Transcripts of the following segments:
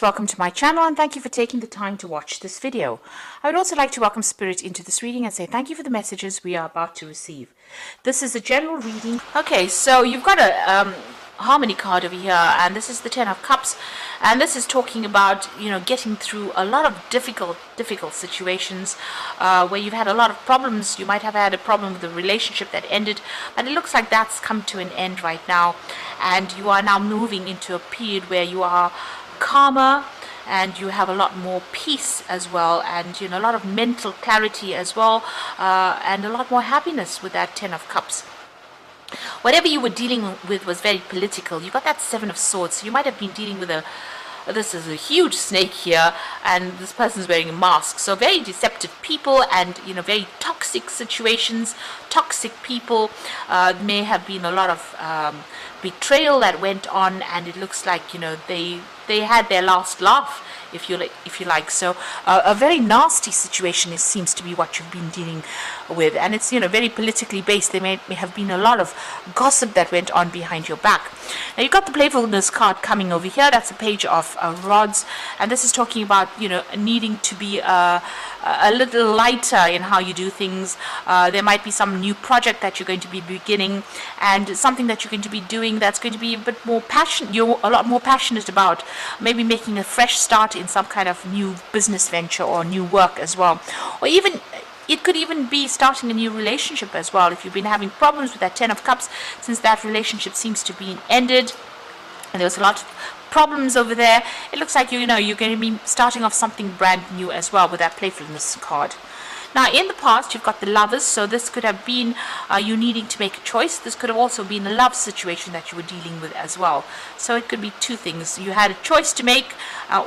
Welcome to my channel and thank you for taking the time to watch this video. I would also like to welcome Spirit into this reading and say thank you for the messages we are about to receive. This is a general reading. Okay, so you've got a harmony card over here, and this is the 10 of Cups, and this is talking about, getting through a lot of difficult situations where you've had a lot of problems. You might have had a problem with a relationship that ended, but it looks like that's come to an end right now, and you are now moving into a period where you are calmer and you have a lot more peace as well, and a lot of mental clarity as well, and a lot more happiness with that 10 of Cups. Whatever you were dealing with was very political. You got that 7 of Swords, so you might have been dealing with this is a huge snake here, and this person's wearing a mask. So very deceptive people, and very toxic situations, toxic people. May have been a lot of betrayal that went on, and it looks like they had their last laugh, if you like. So a very nasty situation seems to be what you've been dealing with, and it's very politically based. There may have been a lot of gossip that went on behind your back. Now you've got the playfulness card coming over here. That's a page of rods, and this is talking about needing to be a little lighter in how you do things. There might be some new project that you're going to be beginning, and something that you're going to be doing that's going to be a bit more passionate. You're a lot more passionate about maybe making a fresh start in some kind of new business venture or new work as well, or even it could even be starting a new relationship as well. If you've been having problems with that 10 of Cups, since that relationship seems to be ended and there's a lot of problems over there, it looks like you're going to be starting off something brand new as well with that playfulness card. Now in the past you've got the Lovers, so this could have been you needing to make a choice. This could have also been a love situation that you were dealing with as well. So it could be two things. You had a choice to make,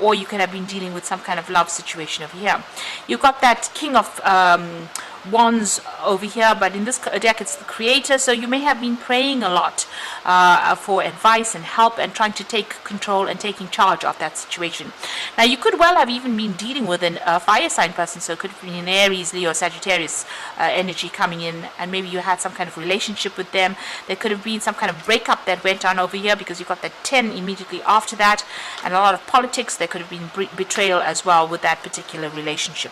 or you could have been dealing with some kind of love situation over here. You've got that King of Wands over here, but in this deck it's the Creator, so you may have been praying a lot for advice and help, and trying to take control and taking charge of that situation. Now you could well have even been dealing with a fire sign person, so it could have been an Aries, Leo, Sagittarius energy coming in, and maybe you had some kind of relationship with them. There could have been some kind of breakup that went on over here, because you got that 10 immediately after that, and a lot of politics. There could have been betrayal as well with that particular relationship.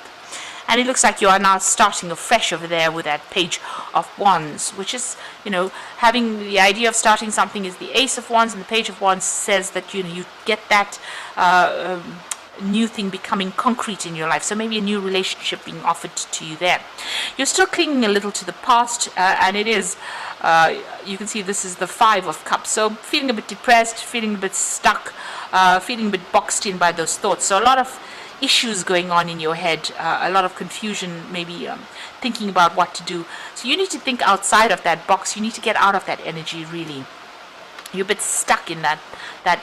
And it looks like you are now starting afresh over there with that Page of Wands, which is, having the idea of starting something is the Ace of Wands, and the Page of Wands says that, you get that new thing becoming concrete in your life. So maybe a new relationship being offered to you there. You're still clinging a little to the past, and it is, you can see this is the 5 of Cups. So feeling a bit depressed, feeling a bit stuck, feeling a bit boxed in by those thoughts. So a lot of issues going on in your head, a lot of confusion, maybe thinking about what to do. So you need to think outside of that box. You need to get out of that energy, really. You're a bit stuck in that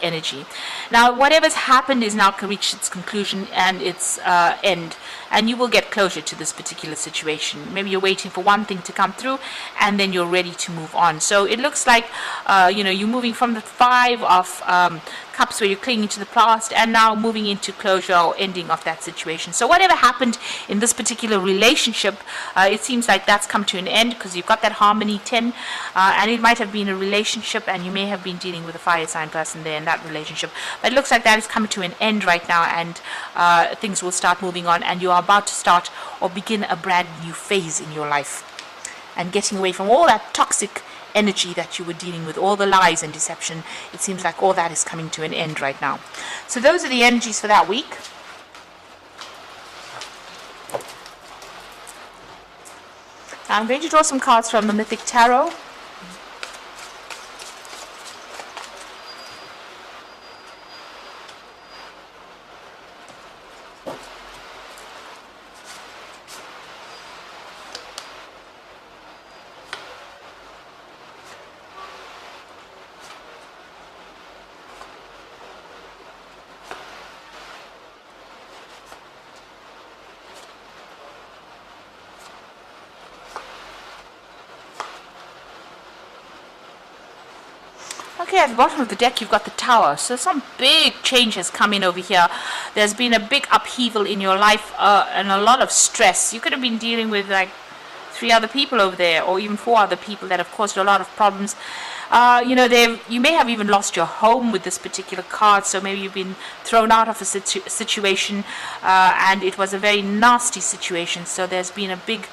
energy. Now whatever's happened is now reached its conclusion and its end, and you will get closure to this particular situation. Maybe you're waiting for one thing to come through, and then you're ready to move on. So it looks like you're moving from the 5 of Cups, where you're clinging to the past, and now moving into closure or ending of that situation. So whatever happened in this particular relationship, it seems like that's come to an end, because you've got that harmony 10, and it might have been a relationship, and you may have been dealing with a fire sign person there in that relationship. But it looks like that is coming to an end right now, and things will start moving on, and you are about to start or begin a brand new phase in your life, and getting away from all that toxic energy that you were dealing with, all the lies and deception. It seems like all that is coming to an end right now. So those are the energies for that week. I'm going to draw some cards from the Mythic Tarot. Okay, at the bottom of the deck you've got the Tower. So some big change has come in over here. There's been a big upheaval in your life, and a lot of stress. You could have been dealing with like 3 other people over there, or even 4 other people that have caused a lot of problems. you may have even lost your home with this particular card. So maybe you've been thrown out of a situation, and it was a very nasty situation. So there's been a big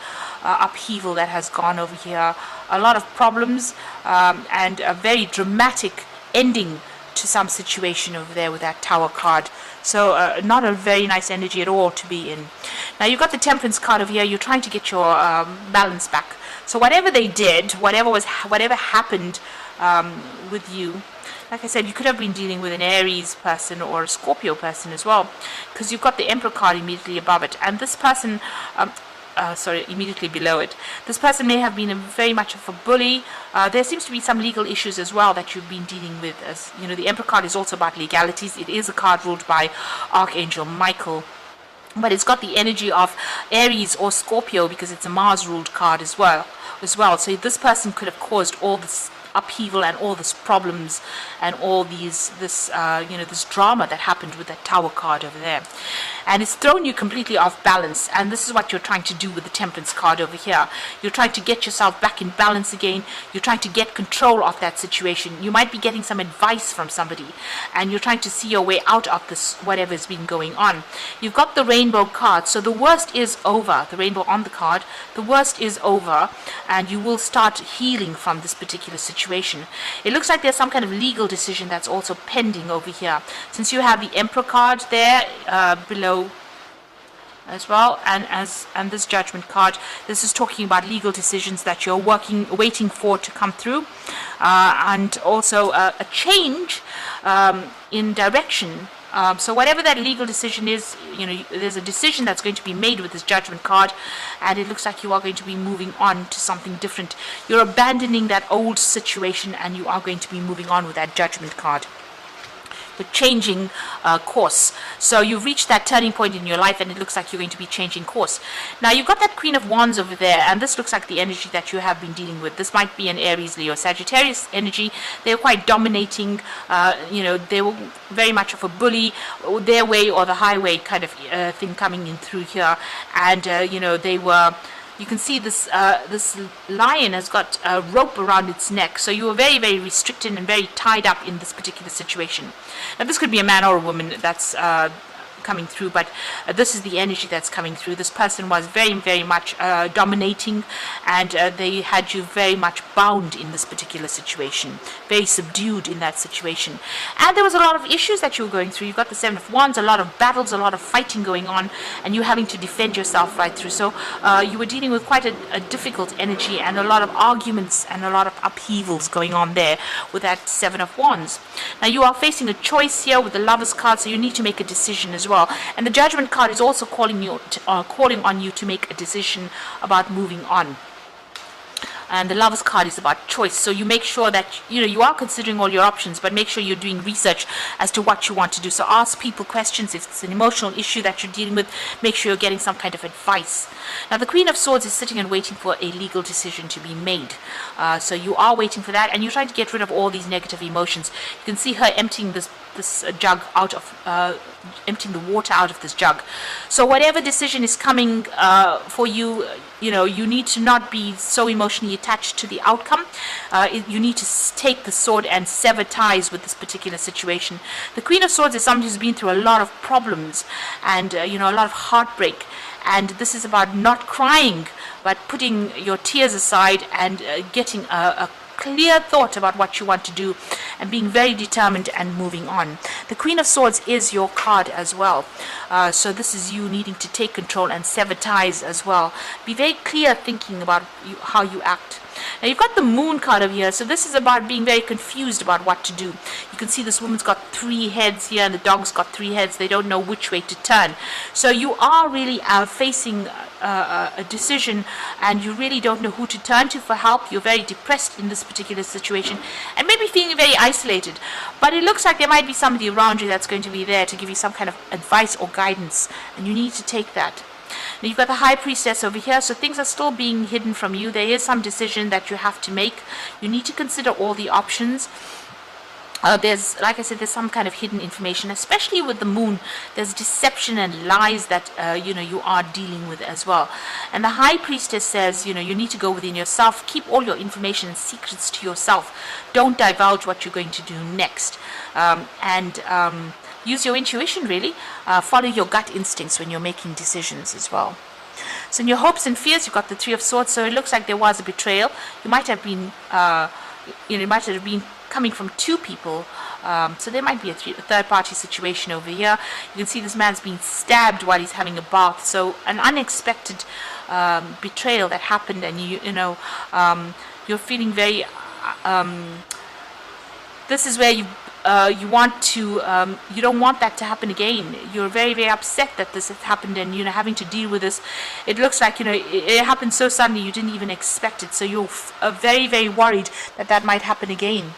upheaval that has gone over here. A lot of problems, and a very dramatic ending to some situation over there with that Tower card. So not a very nice energy at all to be in. Now you've got the Temperance card over here. You're trying to get your balance back. So whatever they did, whatever happened with you, like I said, you could have been dealing with an Aries person or a Scorpio person as well, because you've got the Emperor card immediately above it, and this person, immediately below it. This person may have been very much of a bully. There seems to be some legal issues as well that you've been dealing with. As you know, the Emperor card is also about legalities. It is a card ruled by Archangel Michael, but it's got the energy of Aries or Scorpio because it's a Mars-ruled card as well. So this person could have caused all this upheaval and all these problems and all this drama that happened with that Tower card over there, and it's thrown you completely off balance. And this is what you're trying to do with the Temperance card over here. You're trying to get yourself back in balance again. You're trying to get control of that situation. You might be getting some advice from somebody, and you're trying to see your way out of this whatever's been going on. You've got the Rainbow card, so the worst is over. The rainbow on the card, the worst is over, and you will start healing from this particular situation. It looks like there's some kind of legal decision that's also pending over here, since you have the Emperor card there below as well, and this Judgment card. This is talking about legal decisions that you're waiting for to come through, and also a change in direction. So whatever that legal decision is, there's a decision that's going to be made with this Judgment card, and it looks like you are going to be moving on to something different. You're abandoning that old situation, and you are going to be moving on with that Judgment card. You're changing course. So you've reached that turning point in your life, and it looks like you're going to be changing course. Now you've got that Queen of Wands over there, and this looks like the energy that you have been dealing with. This might be an Aries, Leo, Sagittarius energy. They're quite dominating. They were very much of a bully, their way or the highway kind of thing coming in through here. And they were. You can see this lion has got a rope around its neck. So you were very, very restricted and very tied up in this particular situation. Now this could be a man or a woman that's coming through, but this is the energy that's coming through. This person was very, very much dominating, and they had you very much bound in this particular situation, very subdued in that situation. And there was a lot of issues that you were going through. You've got the Seven of Wands, a lot of battles, a lot of fighting going on, and you having to defend yourself right through. So you were dealing with quite a difficult energy, and a lot of arguments and a lot of upheavals going on there with that Seven of Wands. Now you are facing a choice here with the Lovers card, so you need to make a decision as well. And the Judgment card is also calling on you to make a decision about moving on. And the Lovers card is about choice. So you make sure that you are considering all your options, but make sure you're doing research as to what you want to do. So ask people questions. If it's an emotional issue that you're dealing with, make sure you're getting some kind of advice. Now the Queen of Swords is sitting and waiting for a legal decision to be made. So you are waiting for that, and you're trying to get rid of all these negative emotions. You can see her emptying this jug out of emptying the water out of this jug. So whatever decision is coming for you, you need to not be so emotionally attached to the outcome. You need to take the sword and sever ties with this particular situation. The Queen of Swords is somebody who's been through a lot of problems and a lot of heartbreak. And this is about not crying, but putting your tears aside and getting a clear thought about what you want to do and being very determined and moving on. The Queen of Swords is your card as well. So this is you needing to take control and sever ties as well. Be very clear thinking about how you act. Now you've got the Moon card over here, so this is about being very confused about what to do. You can see this woman's got 3 heads here, and the dog's got 3 heads. They don't know which way to turn. So you are really facing a decision, and you really don't know who to turn to for help. You're very depressed in this particular situation, and maybe feeling very isolated. But it looks like there might be somebody around you that's going to be there to give you some kind of advice or guidance, and you need to take that. Now you've got the High Priestess over here, so things are still being hidden from you. There is some decision that you have to make. You need to consider all the options. there's, like I said, there's some kind of hidden information, especially with the moon. There's deception and lies that you are dealing with as well. And the high priestess says, you need to go within yourself, keep all your information and secrets to yourself, don't divulge what you're going to do next, and use your intuition, really. Follow your gut instincts when you're making decisions as well. So in your hopes and fears, you've got the Three of Swords. So it looks like there was a betrayal. You might have been coming from two people, so there might be a third-party situation over here. You can see this man's being stabbed while he's having a bath, so an unexpected betrayal that happened, and you're feeling very this is where you want to you don't want that to happen again. You're very, very upset that this has happened, and having to deal with this. It looks like it happened so suddenly you didn't even expect it, so you're very, very worried that might happen again.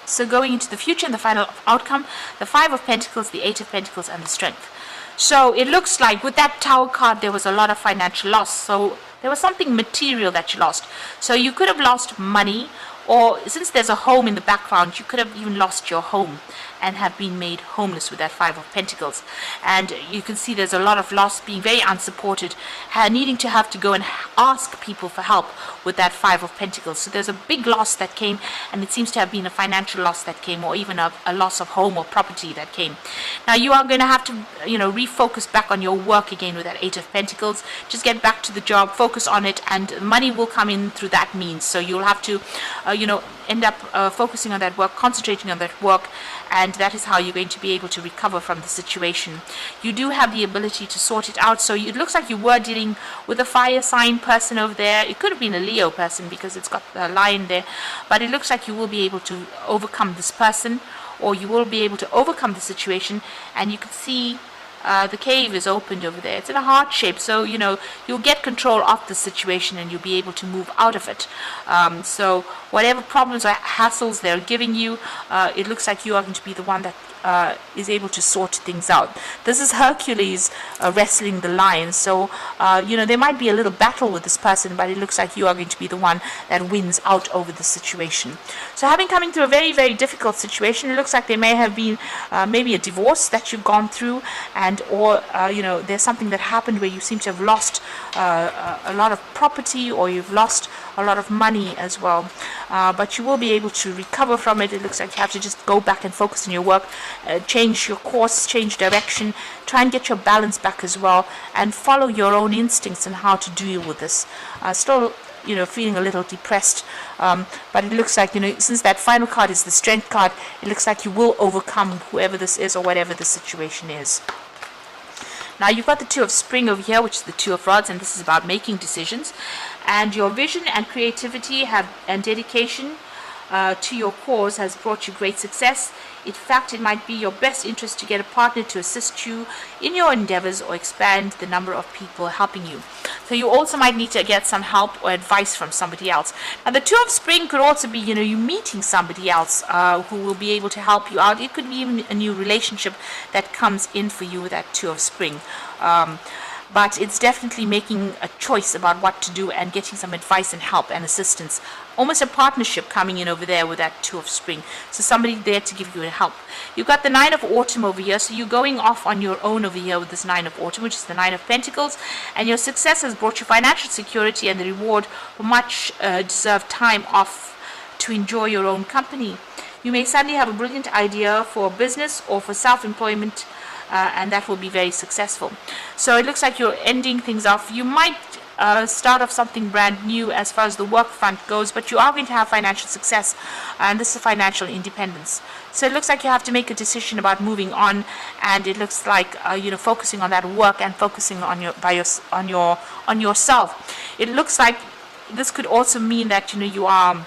So going into the future and the final outcome, the Five of Pentacles, the Eight of Pentacles, and the Strength. So it looks like with that Tower card, there was a lot of financial loss. So there was something material that you lost. So you could have lost money, or since there's a home in the background, you could have even lost your home and have been made homeless with that Five of Pentacles. And you can see there's a lot of loss, being very unsupported, needing to have to go and ask people for help with that Five of Pentacles. So there's a big loss that came, and it seems to have been a financial loss that came, or even a loss of home or property that came. Now you are going to have to refocus back on your work again with that Eight of Pentacles. Just get back to the job, focus on it, and money will come in through that means. So you'll have to end up focusing on that work, concentrating on that work, and that is how you're going to be able to recover from the situation. You do have the ability to sort it out. So it looks like you were dealing with a fire sign person over there. It could have been a Leo person because it's got the lion there, but it looks like you will be able to overcome this person, or you will be able to overcome the situation. And you can see the cave is opened over there. It's in a heart shape, so you'll get control of the situation and you'll be able to move out of it. So whatever problems or hassles they're giving you, it looks like you are going to be the one that is able to sort things out. This is Hercules wrestling the lion, so there might be a little battle with this person, but it looks like you are going to be the one that wins out over the situation. So having coming through a very, very difficult situation, it looks like there may have been maybe a divorce that you've gone through, and or there's something that happened where you seem to have lost a lot of property, or you've lost a lot of money as well, but you will be able to recover from it. It looks like you have to just go back and focus on your work, change your course, change direction, try and get your balance back as well, and follow your own instincts on how to deal with this. Still feeling a little depressed, but it looks like since that final card is the Strength card, it looks like you will overcome whoever this is or whatever the situation is. Now you've got the Two of Spring over here, which is the Two of Rods, and this is about making decisions. And your vision and creativity and dedication to your cause has brought you great success. In fact, it might be your best interest to get a partner to assist you in your endeavors or expand the number of people helping you. So you also might need to get some help or advice from somebody else. Now the Two of Spring could also be, you meeting somebody else who will be able to help you out. It could be even a new relationship that comes in for you with that Two of Spring. But it's definitely making a choice about what to do and getting some advice and help and assistance. Almost a partnership coming in over there with that Two of Spring. So somebody there to give you help. You've got the Nine of Autumn over here. So you're going off on your own over here with this Nine of Autumn, which is the Nine of Pentacles. And your success has brought you financial security and the reward for much deserved time off to enjoy your own company. You may suddenly have a brilliant idea for business or for self-employment, and that will be very successful. So it looks like you're ending things off. You might start off something brand new as far as the work front goes, but you are going to have financial success, and this is financial independence. So it looks like you have to make a decision about moving on, and it looks like focusing on that work and focusing on yourself. It looks like this could also mean that you are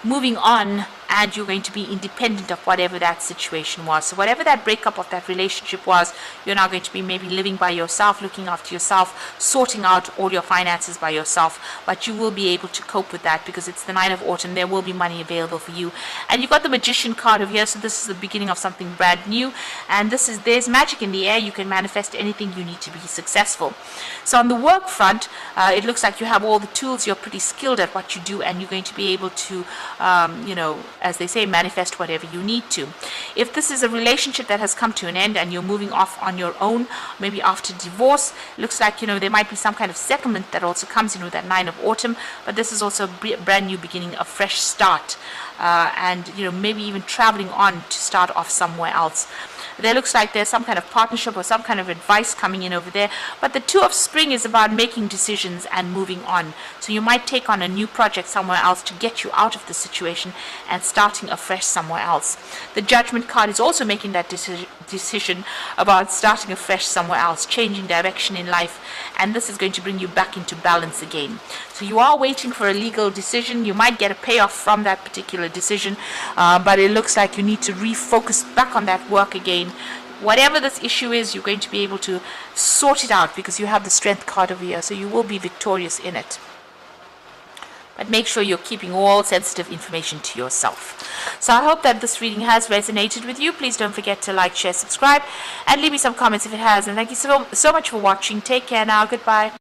moving on and you're going to be independent of whatever that situation was. So whatever that breakup of that relationship was, you're now going to be maybe living by yourself, looking after yourself, sorting out all your finances by yourself, but you will be able to cope with that because it's the 9 of Autumn. There will be money available for you. And you've got the Magician card over here, so this is the beginning of something brand new, and there's magic in the air. You can manifest anything you need to be successful. So on the work front, it looks like you have all the tools. You're pretty skilled at what you do, and you're going to be able to as they say, manifest whatever you need to. If this is a relationship that has come to an end and you're moving off on your own, maybe after divorce, looks like there might be some kind of settlement that also comes in with that 9 of Autumn, but this is also a brand new beginning, a fresh start, and maybe even traveling on to start off somewhere else. There looks like there's some kind of partnership or some kind of advice coming in over there. But the 2 of Spring is about making decisions and moving on. So you might take on a new project somewhere else to get you out of the situation and starting afresh somewhere else. The Judgment card is also making that decision about starting afresh somewhere else, changing direction in life. And this is going to bring you back into balance again. So you are waiting for a legal decision. You might get a payoff from that particular decision, but it looks like you need to refocus back on that work again. Whatever this issue is, you're going to be able to sort it out because you have the Strength card over here, so you will be victorious in it. But make sure you're keeping all sensitive information to yourself. So I hope that this reading has resonated with you. Please don't forget to like, share, subscribe, and leave me some comments if it has. And thank you so much for watching. Take care now. Goodbye.